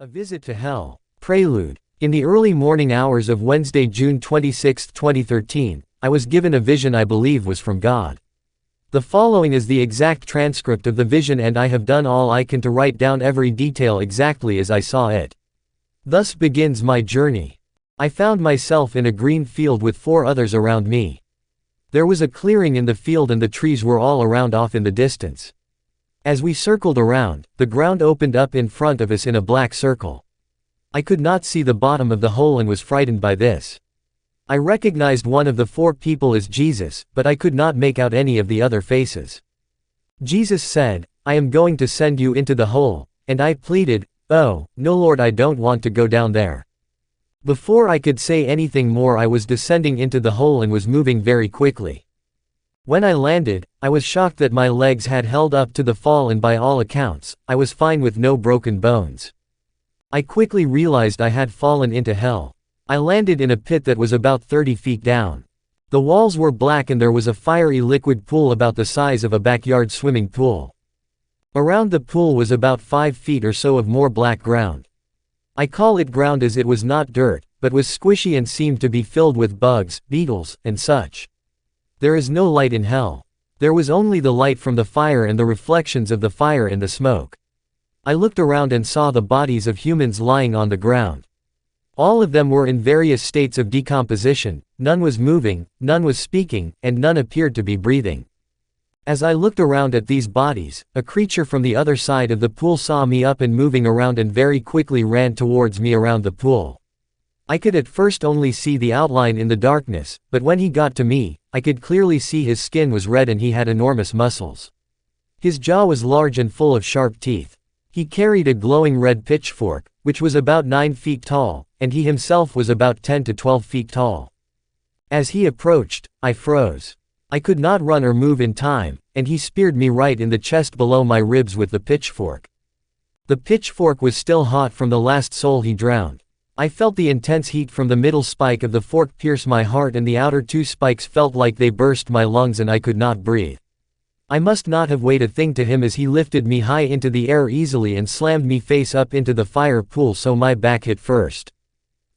A Visit to Hell. Prelude. In the early morning hours of Wednesday, June 26, 2013, I was given a vision I believe was from God. The following is the exact transcript of the vision, and I have done all I can to write down every detail exactly as I saw it. Thus begins my journey. I found myself in a green field with 4 others around me. There was a clearing in the field and the trees were all around off in the distance. As we circled around, the ground opened up in front of us in a black circle. I could not see the bottom of the hole and was frightened by this. I recognized one of the 4 people as Jesus, but I could not make out any of the other faces. Jesus said, "I am going to send you into the hole," and I pleaded, "Oh, no Lord, I don't want to go down there." Before I could say anything more, I was descending into the hole and was moving very quickly. When I landed, I was shocked that my legs had held up to the fall, and by all accounts, I was fine with no broken bones. I quickly realized I had fallen into hell. I landed in a pit that was about 30 feet down. The walls were black and there was a fiery liquid pool about the size of a backyard swimming pool. Around the pool was about 5 feet or so of more black ground. I call it ground as it was not dirt, but was squishy and seemed to be filled with bugs, beetles, and such. There is no light in hell. There was only the light from the fire and the reflections of the fire in the smoke. I looked around and saw the bodies of humans lying on the ground. All of them were in various states of decomposition, none was moving, none was speaking, and none appeared to be breathing. As I looked around at these bodies, a creature from the other side of the pool saw me up and moving around and very quickly ran towards me around the pool. I could at first only see the outline in the darkness, but when he got to me, I could clearly see his skin was red and he had enormous muscles. His jaw was large and full of sharp teeth. He carried a glowing red pitchfork, which was about 9 feet tall, and he himself was about 10 to 12 feet tall. As he approached, I froze. I could not run or move in time, and he speared me right in the chest below my ribs with the pitchfork. The pitchfork was still hot from the last soul he drowned. I felt the intense heat from the middle spike of the fork pierce my heart, and the outer 2 spikes felt like they burst my lungs and I could not breathe. I must not have weighed a thing to him as he lifted me high into the air easily and slammed me face up into the fire pool so my back hit first.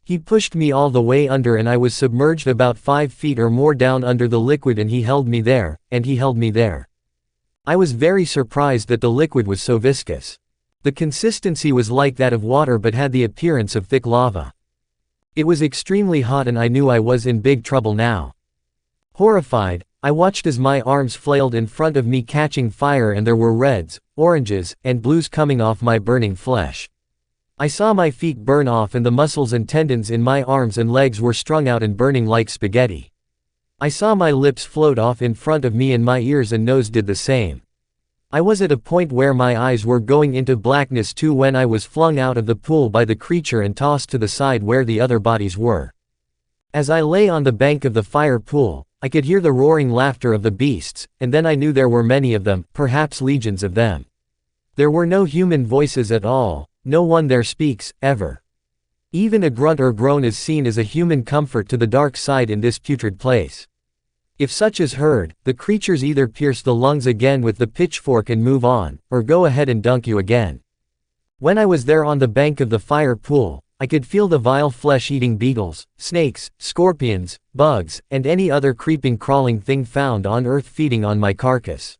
He pushed me all the way under and I was submerged about 5 feet or more down under the liquid, and he held me there, and he held me there. I was very surprised that the liquid was so viscous. The consistency was like that of water but had the appearance of thick lava. It was extremely hot and I knew I was in big trouble now. Horrified, I watched as my arms flailed in front of me catching fire, and there were reds, oranges, and blues coming off my burning flesh. I saw my feet burn off and the muscles and tendons in my arms and legs were strung out and burning like spaghetti. I saw my lips float off in front of me and my ears and nose did the same. I was at a point where my eyes were going into blackness too when I was flung out of the pool by the creature and tossed to the side where the other bodies were. As I lay on the bank of the fire pool, I could hear the roaring laughter of the beasts, and then I knew there were many of them, perhaps legions of them. There were no human voices at all, no one there speaks, ever. Even a grunt or groan is seen as a human comfort to the dark side in this putrid place. If such is heard, the creatures either pierce the lungs again with the pitchfork and move on, or go ahead and dunk you again. When I was there on the bank of the fire pool, I could feel the vile flesh-eating beetles, snakes, scorpions, bugs, and any other creeping crawling thing found on earth feeding on my carcass.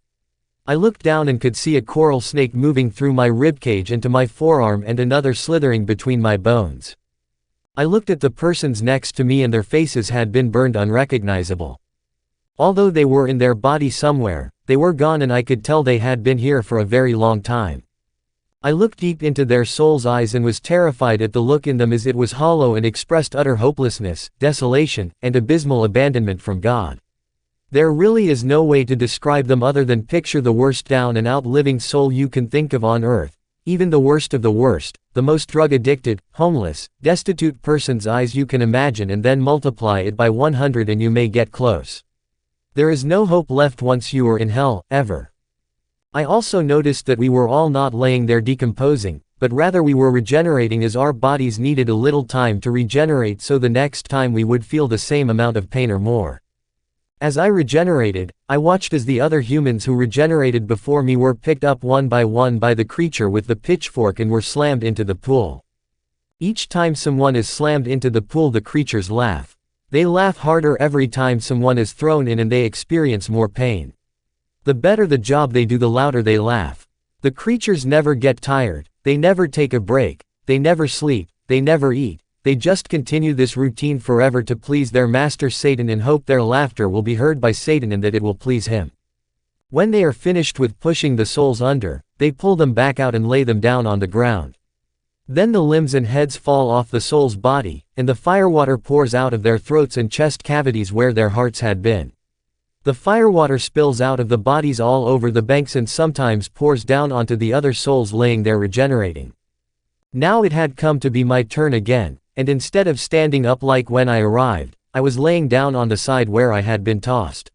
I looked down and could see a coral snake moving through my ribcage into my forearm and another slithering between my bones. I looked at the persons next to me and their faces had been burned unrecognizable. Although they were in their body somewhere, they were gone and I could tell they had been here for a very long time. I looked deep into their souls' eyes and was terrified at the look in them, as it was hollow and expressed utter hopelessness, desolation, and abysmal abandonment from God. There really is no way to describe them other than picture the worst down and out living soul you can think of on earth, even the worst of the worst, the most drug-addicted, homeless, destitute person's eyes you can imagine, and then multiply it by 100 and you may get close. There is no hope left once you are in hell, ever. I also noticed that we were all not laying there decomposing, but rather we were regenerating, as our bodies needed a little time to regenerate, so the next time we would feel the same amount of pain or more. As I regenerated, I watched as the other humans who regenerated before me were picked up one by the creature with the pitchfork and were slammed into the pool. Each time someone is slammed into the pool, the creatures laugh. They laugh harder every time someone is thrown in, and they experience more pain. The better the job they do, the louder they laugh. The creatures never get tired, they never take a break, they never sleep, they never eat, they just continue this routine forever to please their master Satan and hope their laughter will be heard by Satan and that it will please him. When they are finished with pushing the souls under, they pull them back out and lay them down on the ground. Then the limbs and heads fall off the soul's body, and the firewater pours out of their throats and chest cavities where their hearts had been. The firewater spills out of the bodies all over the banks and sometimes pours down onto the other souls laying there regenerating. Now it had come to be my turn again, and instead of standing up like when I arrived, I was laying down on the side where I had been tossed.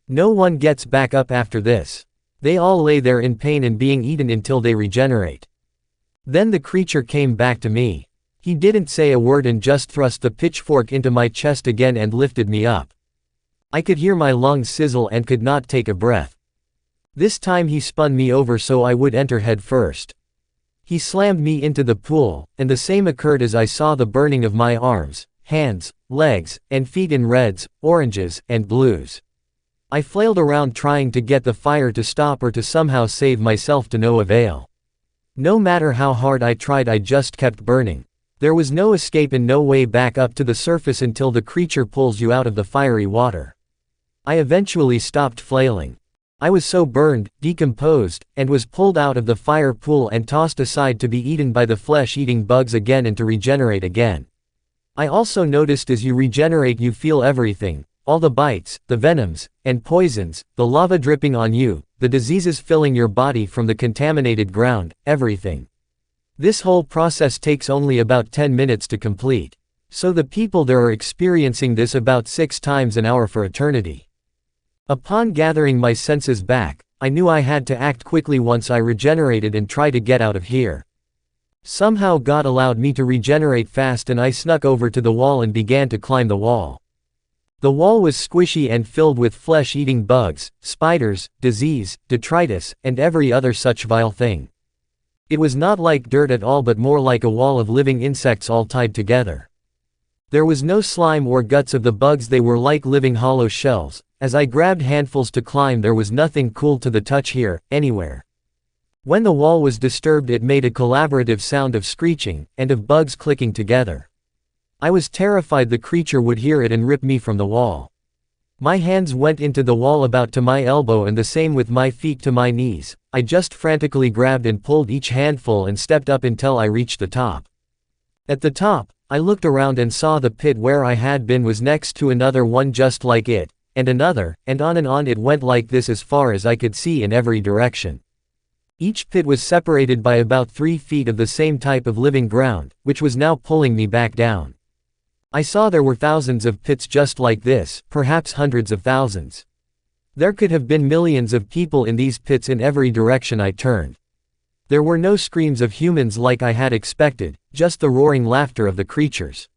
No one gets back up after this. They all lay there in pain and being eaten until they regenerate. Then the creature came back to me. He didn't say a word and just thrust the pitchfork into my chest again and lifted me up. I could hear my lungs sizzle and could not take a breath. This time he spun me over so I would enter head first. He slammed me into the pool, and the same occurred as I saw the burning of my arms, hands, legs, and feet in reds, oranges, and blues. I flailed around trying to get the fire to stop or to somehow save myself, to no avail. No matter how hard I tried, I just kept burning. There was no escape and no way back up to the surface until the creature pulls you out of the fiery water. I eventually stopped flailing. I was so burned, decomposed, and was pulled out of the fire pool and tossed aside to be eaten by the flesh-eating bugs again and to regenerate again. I also noticed as you regenerate you feel everything, all the bites, the venoms, and poisons, the lava dripping on you, the diseases filling your body from the contaminated ground, everything. This whole process takes only about 10 minutes to complete. So the people there are experiencing this about 6 times an hour for eternity. Upon gathering my senses back, I knew I had to act quickly once I regenerated and try to get out of here. Somehow God allowed me to regenerate fast and I snuck over to the wall and began to climb the wall. The wall was squishy and filled with flesh-eating bugs, spiders, disease, detritus, and every other such vile thing. It was not like dirt at all but more like a wall of living insects all tied together. There was no slime or guts of the bugs, they were like living hollow shells. As I grabbed handfuls to climb, there was nothing cool to the touch here, anywhere. When the wall was disturbed it made a collaborative sound of screeching, and of bugs clicking together. I was terrified the creature would hear it and rip me from the wall. My hands went into the wall about to my elbow and the same with my feet to my knees. I just frantically grabbed and pulled each handful and stepped up until I reached the top. At the top, I looked around and saw the pit where I had been was next to another one just like it, and another, and on it went like this as far as I could see in every direction. Each pit was separated by about 3 feet of the same type of living ground, which was now pulling me back down. I saw there were thousands of pits just like this, perhaps hundreds of thousands. There could have been millions of people in these pits in every direction I turned. There were no screams of humans like I had expected, just the roaring laughter of the creatures.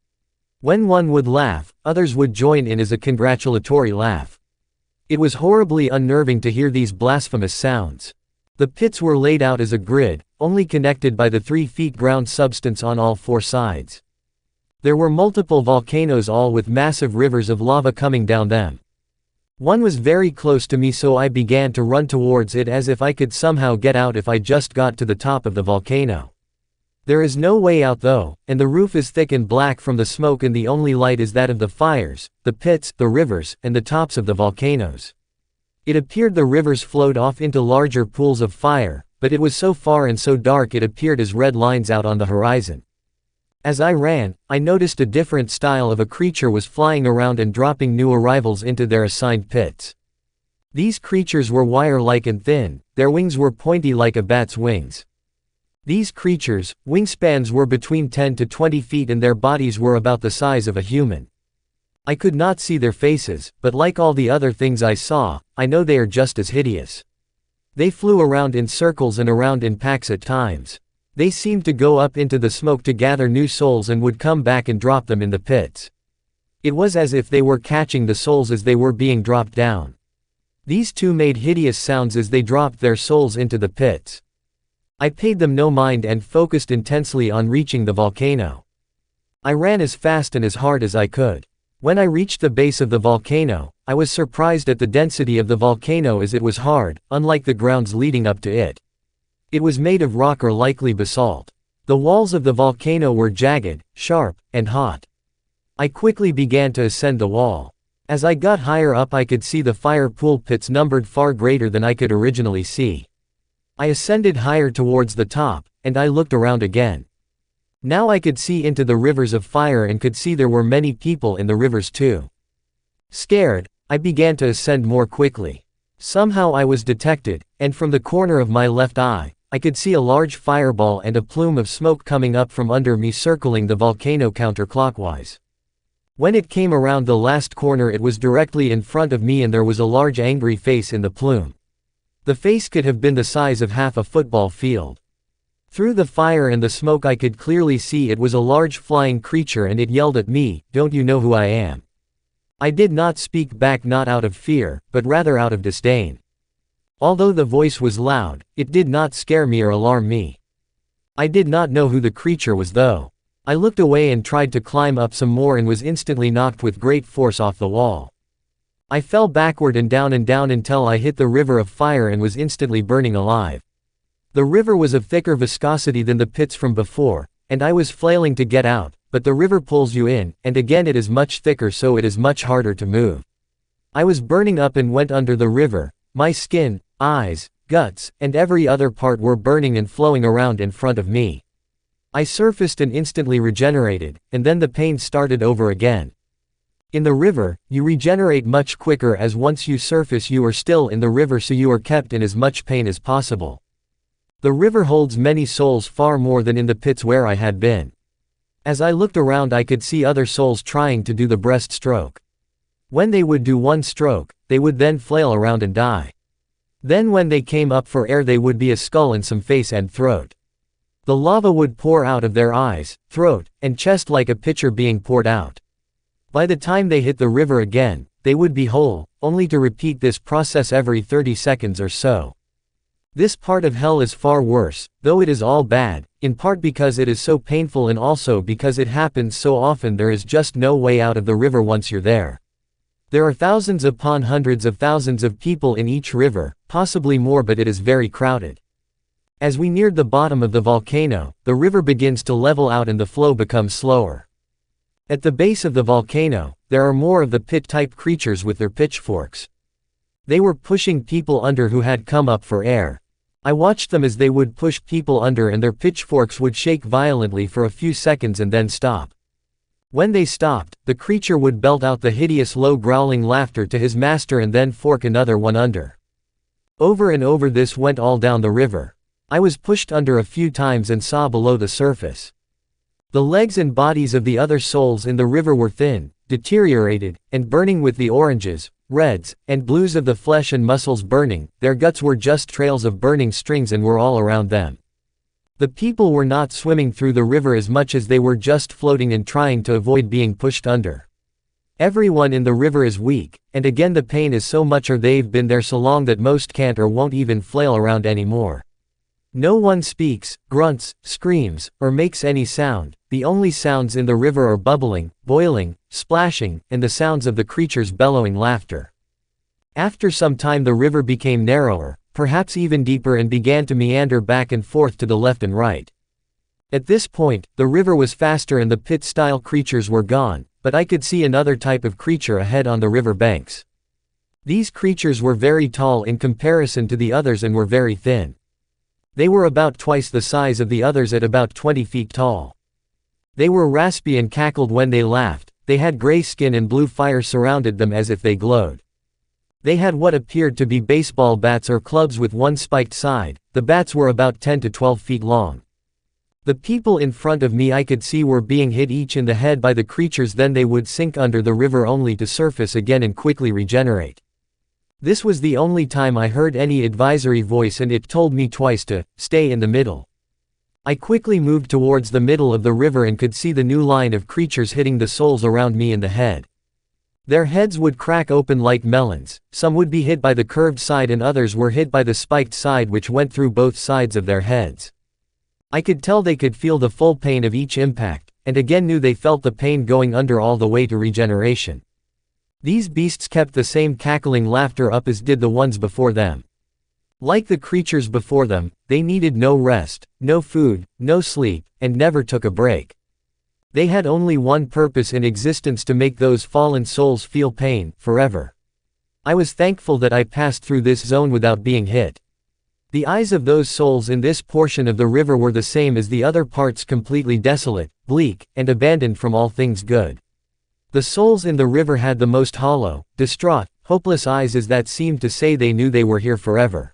When one would laugh, others would join in as a congratulatory laugh. It was horribly unnerving to hear these blasphemous sounds. The pits were laid out as a grid, only connected by the 3 feet ground substance on all 4 sides. There were multiple volcanoes, all with massive rivers of lava coming down them. One was very close to me, so I began to run towards it as if I could somehow get out if I just got to the top of the volcano. There is no way out though, and the roof is thick and black from the smoke and the only light is that of the fires, the pits, the rivers, and the tops of the volcanoes. It appeared the rivers flowed off into larger pools of fire, but it was so far and so dark it appeared as red lines out on the horizon. As I ran, I noticed a different style of a creature was flying around and dropping new arrivals into their assigned pits. These creatures were wire-like and thin, their wings were pointy like a bat's wings. These creatures' wingspans were between 10 to 20 feet and their bodies were about the size of a human. I could not see their faces, but like all the other things I saw, I know they are just as hideous. They flew around in circles and around in packs at times. They seemed to go up into the smoke to gather new souls and would come back and drop them in the pits. It was as if they were catching the souls as they were being dropped down. These two made hideous sounds as they dropped their souls into the pits. I paid them no mind and focused intensely on reaching the volcano. I ran as fast and as hard as I could. When I reached the base of the volcano, I was surprised at the density of the volcano as it was hard, unlike the grounds leading up to it. It was made of rock or likely basalt. The walls of the volcano were jagged, sharp, and hot. I quickly began to ascend the wall. As I got higher up I could see the fire pool pits numbered far greater than I could originally see. I ascended higher towards the top, and I looked around again. Now I could see into the rivers of fire and could see there were many people in the rivers too. Scared, I began to ascend more quickly. Somehow I was detected, and from the corner of my left eye, I could see a large fireball and a plume of smoke coming up from under me circling the volcano counterclockwise. When it came around the last corner it was directly in front of me and there was a large angry face in the plume. The face could have been the size of half a football field. Through the fire and the smoke I could clearly see it was a large flying creature and it yelled at me, "Don't you know who I am?" I did not speak back, not out of fear, but rather out of disdain. Although the voice was loud, it did not scare me or alarm me. I did not know who the creature was though. I looked away and tried to climb up some more and was instantly knocked with great force off the wall. I fell backward and down until I hit the river of fire and was instantly burning alive. The river was of thicker viscosity than the pits from before, and I was flailing to get out, but the river pulls you in, and again it is much thicker so it is much harder to move. I was burning up and went under the river. My skin, eyes, guts, and every other part were burning and flowing around in front of me. I surfaced and instantly regenerated, and then the pain started over again. In the river, you regenerate much quicker as once you surface you are still in the river so you are kept in as much pain as possible. The river holds many souls far more than in the pits where I had been. As I looked around I could see other souls trying to do the breaststroke. When they would do one stroke, they would then flail around and die. Then when they came up for air they would be a skull and some face and throat. The lava would pour out of their eyes, throat, and chest like a pitcher being poured out. By the time they hit the river again, they would be whole, only to repeat this process every 30 seconds or so. This part of hell is far worse, though it is all bad, in part because it is so painful and also because it happens so often there is just no way out of the river once you're there. There are thousands upon hundreds of thousands of people in each river, possibly more, but it is very crowded. As we neared the bottom of the volcano, the river begins to level out and the flow becomes slower. At the base of the volcano, there are more of the pit-type creatures with their pitchforks. They were pushing people under who had come up for air. I watched them as they would push people under and their pitchforks would shake violently for a few seconds and then stop. When they stopped, the creature would belt out the hideous low growling laughter to his master and then fork another one under. Over and over this went all down the river. I was pushed under a few times and saw below the surface. The legs and bodies of the other souls in the river were thin, deteriorated, and burning with the oranges, reds, and blues of the flesh and muscles burning. Their guts were just trails of burning strings and were all around them. The people were not swimming through the river as much as they were just floating and trying to avoid being pushed under. Everyone in the river is weak, and again the pain is so much or they've been there so long that most can't or won't even flail around anymore. No one speaks, grunts, screams, or makes any sound. The only sounds in the river are bubbling, boiling, splashing, and the sounds of the creatures' bellowing laughter. After some time the river became narrower, perhaps even deeper, and began to meander back and forth to the left and right. At this point, the river was faster and the pit-style creatures were gone, but I could see another type of creature ahead on the river banks. These creatures were very tall in comparison to the others and were very thin. They were about twice the size of the others at about 20 feet tall. They were raspy and cackled when they laughed. They had gray skin and blue fire surrounded them as if they glowed. They had what appeared to be baseball bats or clubs with one spiked side. The bats were about 10 to 12 feet long. The people in front of me I could see were being hit each in the head by the creatures, then they would sink under the river only to surface again and quickly regenerate. This was the only time I heard any advisory voice, and it told me twice to stay in the middle. I quickly moved towards the middle of the river and could see the new line of creatures hitting the souls around me in the head. Their heads would crack open like melons, some would be hit by the curved side and others were hit by the spiked side which went through both sides of their heads. I could tell they could feel the full pain of each impact, and again knew they felt the pain going under all the way to regeneration. These beasts kept the same cackling laughter up as did the ones before them. Like the creatures before them, they needed no rest, no food, no sleep, and never took a break. They had only one purpose in existence: to make those fallen souls feel pain, forever. I was thankful that I passed through this zone without being hit. The eyes of those souls in this portion of the river were the same as the other parts, completely desolate, bleak, and abandoned from all things good. The souls in the river had the most hollow, distraught, hopeless eyes, as that seemed to say they knew they were here forever.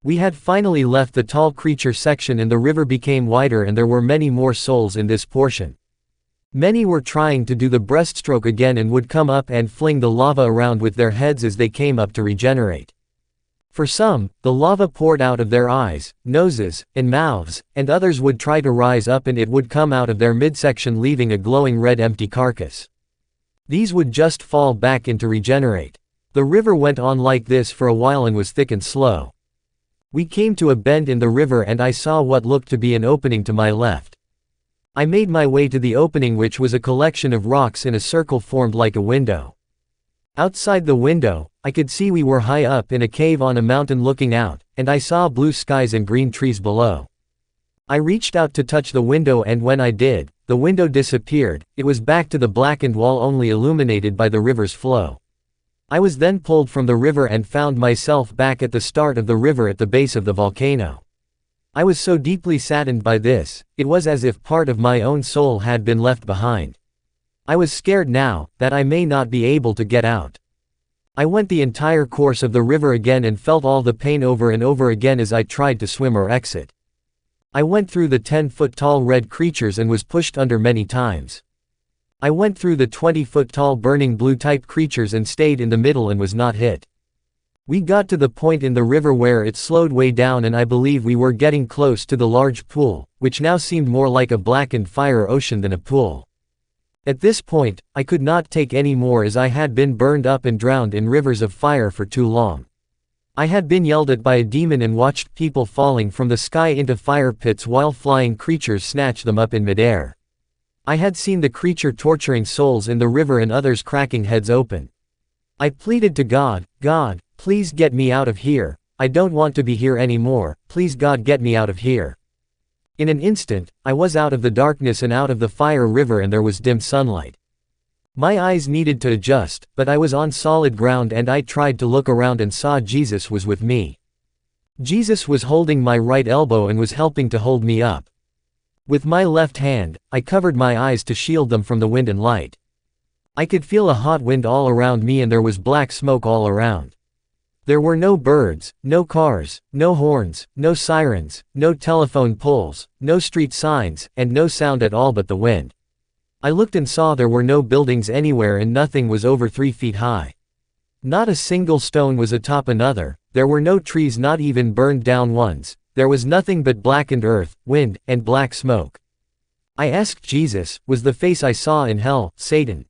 We had finally left the tall creature section and the river became wider, and there were many more souls in this portion. Many were trying to do the breaststroke again and would come up and fling the lava around with their heads as they came up to regenerate. For some, the lava poured out of their eyes, noses, and mouths, and others would try to rise up and it would come out of their midsection, leaving a glowing red empty carcass. These would just fall back into regenerate. The river went on like this for a while and was thick and slow. We came to a bend in the river and I saw what looked to be an opening to my left. I made my way to the opening, which was a collection of rocks in a circle formed like a window. Outside the window, I could see we were high up in a cave on a mountain looking out, and I saw blue skies and green trees below. I reached out to touch the window, and when I did, the window disappeared. It was back to the blackened wall, only illuminated by the river's flow. I was then pulled from the river and found myself back at the start of the river at the base of the volcano. I was so deeply saddened by this, it was as if part of my own soul had been left behind. I was scared now, that I may not be able to get out. I went the entire course of the river again and felt all the pain over and over again as I tried to swim or exit. I went through the 10-foot-tall red creatures and was pushed under many times. I went through the 20-foot-tall burning blue-type creatures and stayed in the middle and was not hit. We got to the point in the river where it slowed way down, and I believe we were getting close to the large pool, which now seemed more like a blackened fire ocean than a pool. At this point, I could not take any more, as I had been burned up and drowned in rivers of fire for too long. I had been yelled at by a demon and watched people falling from the sky into fire pits while flying creatures snatched them up in midair. I had seen the creature torturing souls in the river and others cracking heads open. I pleaded to God, "God, please get me out of here. I don't want to be here anymore. Please God, get me out of here." In an instant, I was out of the darkness and out of the fire river, and there was dim sunlight. My eyes needed to adjust, but I was on solid ground and I tried to look around and saw Jesus was with me. Jesus was holding my right elbow and was helping to hold me up. With my left hand, I covered my eyes to shield them from the wind and light. I could feel a hot wind all around me and there was black smoke all around. There were no birds, no cars, no horns, no sirens, no telephone poles, no street signs, and no sound at all but the wind. I looked and saw there were no buildings anywhere and nothing was over 3 feet high. Not a single stone was atop another, there were no trees, not even burned down ones, there was nothing but blackened earth, wind, and black smoke. I asked Jesus, was the face I saw in hell, Satan?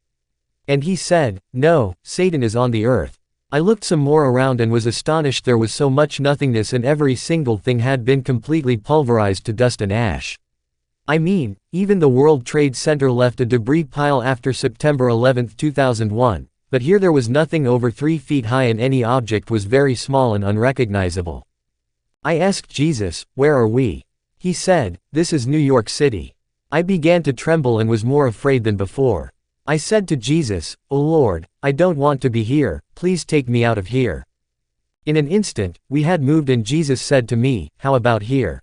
And he said, "No, Satan is on the earth." I looked some more around and was astonished. There was so much nothingness and every single thing had been completely pulverized to dust and ash. I mean, even the World Trade Center left a debris pile after September 11, 2001, but here there was nothing over 3 feet high and any object was very small and unrecognizable. I asked Jesus, "Where are we?" He said, "This is New York City." I began to tremble and was more afraid than before. I said to Jesus, "Oh Lord, I don't want to be here, please take me out of here." In an instant, we had moved and Jesus said to me, "How about here?"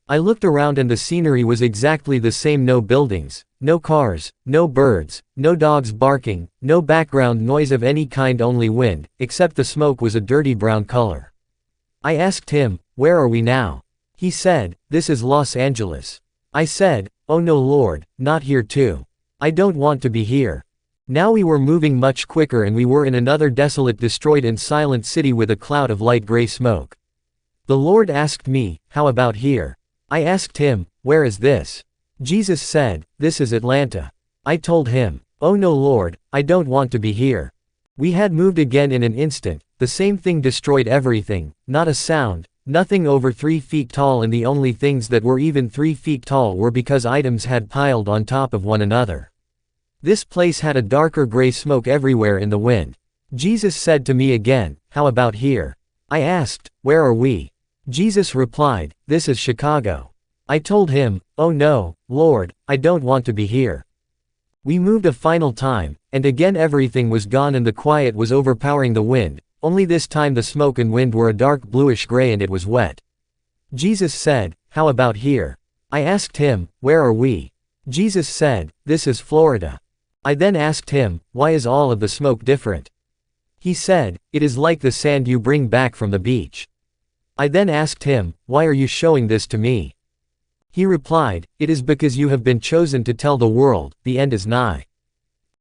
I looked around and the scenery was exactly the same: no buildings, no cars, no birds, no dogs barking, no background noise of any kind, only wind, except the smoke was a dirty brown color. I asked him, "Where are we now?" He said, "This is Los Angeles." I said, "Oh no Lord, not here too. I don't want to be here." Now we were moving much quicker and we were in another desolate, destroyed and silent city with a cloud of light gray smoke. The Lord asked me, "How about here?" I asked him, "Where is this?" Jesus said, "This is Atlanta." I told him, "Oh no, Lord, I don't want to be here." We had moved again in an instant. The same thing destroyed everything, not a sound, nothing over 3 feet tall, and the only things that were even 3 feet tall were because items had piled on top of one another. This place had a darker gray smoke everywhere in the wind. Jesus said to me again, "How about here?" I asked, "Where are we?" Jesus replied, "This is Chicago." I told him, "Oh no, Lord, I don't want to be here." We moved a final time, and again everything was gone and the quiet was overpowering the wind, only this time the smoke and wind were a dark bluish gray and it was wet. Jesus said, "How about here?" I asked him, "Where are we?" Jesus said, "This is Florida." I then asked him, "Why is all of the smoke different?" He said, "It is like the sand you bring back from the beach." I then asked him, "Why are you showing this to me?" He replied, "It is because you have been chosen to tell the world, the end is nigh."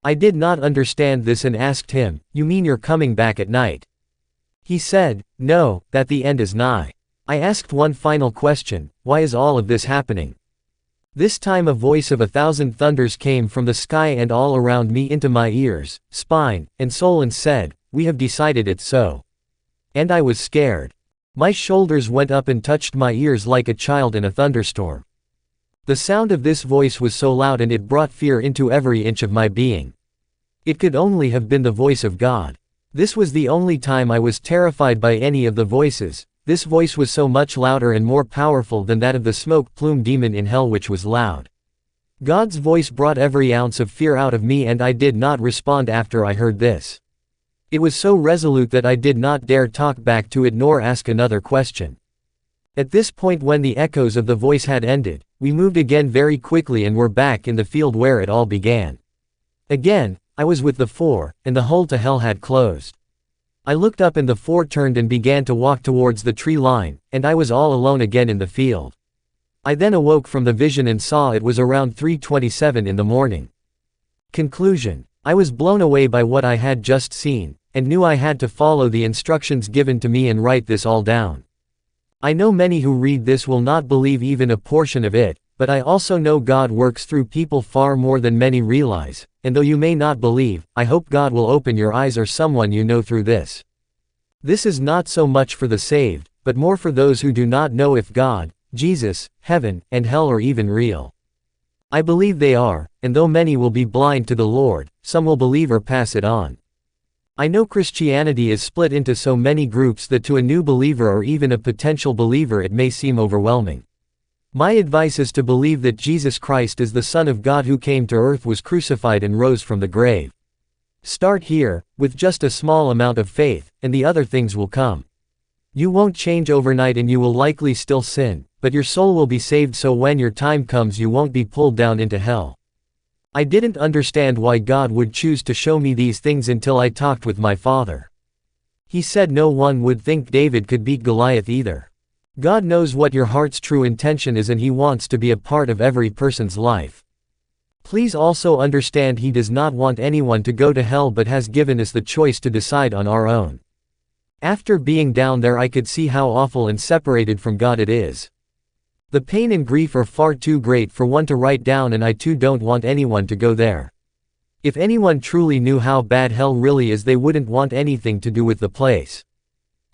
I did not understand this and asked him, "You mean you're coming back at night?" He said, "No, that the end is nigh." I asked one final question, "Why is all of this happening?" This time a voice of 1,000 thunders came from the sky and all around me into my ears, spine, and soul and said, "We have decided it so." And I was scared. My shoulders went up and touched my ears like a child in a thunderstorm. The sound of this voice was so loud and it brought fear into every inch of my being. It could only have been the voice of God. This was the only time I was terrified by any of the voices. This voice was so much louder and more powerful than that of the smoke plume demon in hell, which was loud. God's voice brought every ounce of fear out of me and I did not respond after I heard this. It was so resolute that I did not dare talk back to it nor ask another question. At this point, when the echoes of the voice had ended, we moved again very quickly and were back in the field where it all began. Again, I was with the 4, and the hole to hell had closed. I looked up and the 4 turned and began to walk towards the tree line, and I was all alone again in the field. I then awoke from the vision and saw it was around 3:27 in the morning. Conclusion. I was blown away by what I had just seen, and knew I had to follow the instructions given to me and write this all down. I know many who read this will not believe even a portion of it, but I also know God works through people far more than many realize, and though you may not believe, I hope God will open your eyes or someone you know through this. This is not so much for the saved, but more for those who do not know if God, Jesus, heaven, and hell are even real. I believe they are, and though many will be blind to the Lord, some will believe or pass it on. I know Christianity is split into so many groups that to a new believer or even a potential believer it may seem overwhelming. My advice is to believe that Jesus Christ is the Son of God who came to earth, was crucified and rose from the grave. Start here, with just a small amount of faith, and the other things will come. You won't change overnight and you will likely still sin, but your soul will be saved, so when your time comes you won't be pulled down into hell. I didn't understand why God would choose to show me these things until I talked with my father. He said no one would think David could beat Goliath either. God knows what your heart's true intention is and He wants to be a part of every person's life. Please also understand He does not want anyone to go to hell but has given us the choice to decide on our own. After being down there I could see how awful and separated from God it is. The pain and grief are far too great for one to write down, and I too don't want anyone to go there. If anyone truly knew how bad hell really is, they wouldn't want anything to do with the place.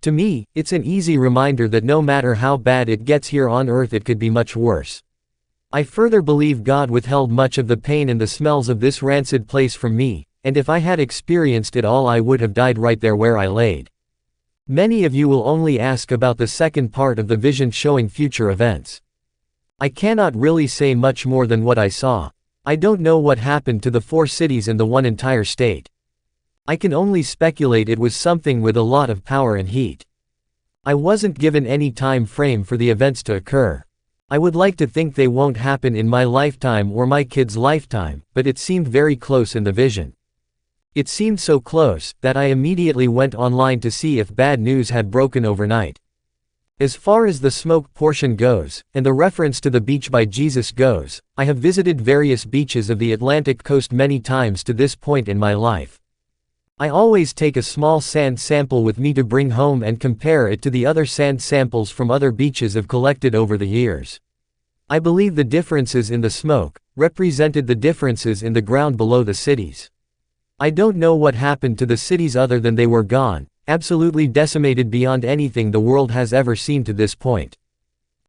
To me, it's an easy reminder that no matter how bad it gets here on earth it could be much worse. I further believe God withheld much of the pain and the smells of this rancid place from me, and if I had experienced it all I would have died right there where I laid. Many of you will only ask about the second part of the vision showing future events. I cannot really say much more than what I saw. I don't know what happened to the 4 cities and the one entire state. I can only speculate it was something with a lot of power and heat. I wasn't given any time frame for the events to occur. I would like to think they won't happen in my lifetime or my kid's lifetime, but it seemed very close in the vision. It seemed so close, that I immediately went online to see if bad news had broken overnight. As far as the smoke portion goes, and the reference to the beach by Jesus goes, I have visited various beaches of the Atlantic coast many times to this point in my life. I always take a small sand sample with me to bring home and compare it to the other sand samples from other beaches I've collected over the years. I believe the differences in the smoke represented the differences in the ground below the cities. I don't know what happened to the cities other than they were gone, absolutely decimated beyond anything the world has ever seen to this point.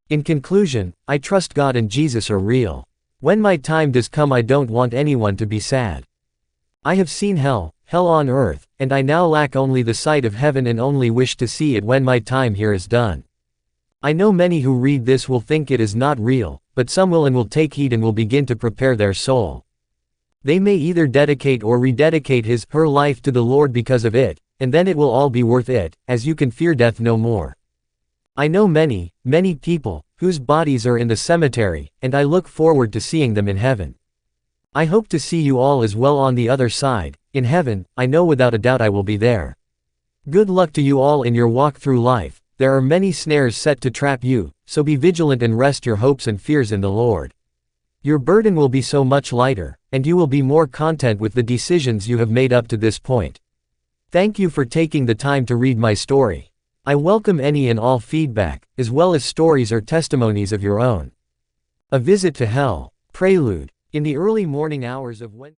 In conclusion, I trust God and Jesus are real. When my time does come, I don't want anyone to be sad. I have seen hell on earth, and I now lack only the sight of heaven and only wish to see it when my time here is done. I know many who read this will think it is not real, but some will and will take heed and will begin to prepare their soul. They may either dedicate or rededicate her life to the Lord because of it, and then it will all be worth it, as you can fear death no more. I know many people, whose bodies are in the cemetery, and I look forward to seeing them in heaven. I hope to see you all as well on the other side. In heaven, I know without a doubt I will be there. Good luck to you all in your walk through life. There are many snares set to trap you, so be vigilant and rest your hopes and fears in the Lord. Your burden will be so much lighter, and you will be more content with the decisions you have made up to this point. Thank you for taking the time to read my story. I welcome any and all feedback, as well as stories or testimonies of your own. A Visit to Hell, Prelude. In the early morning hours of Wednesday.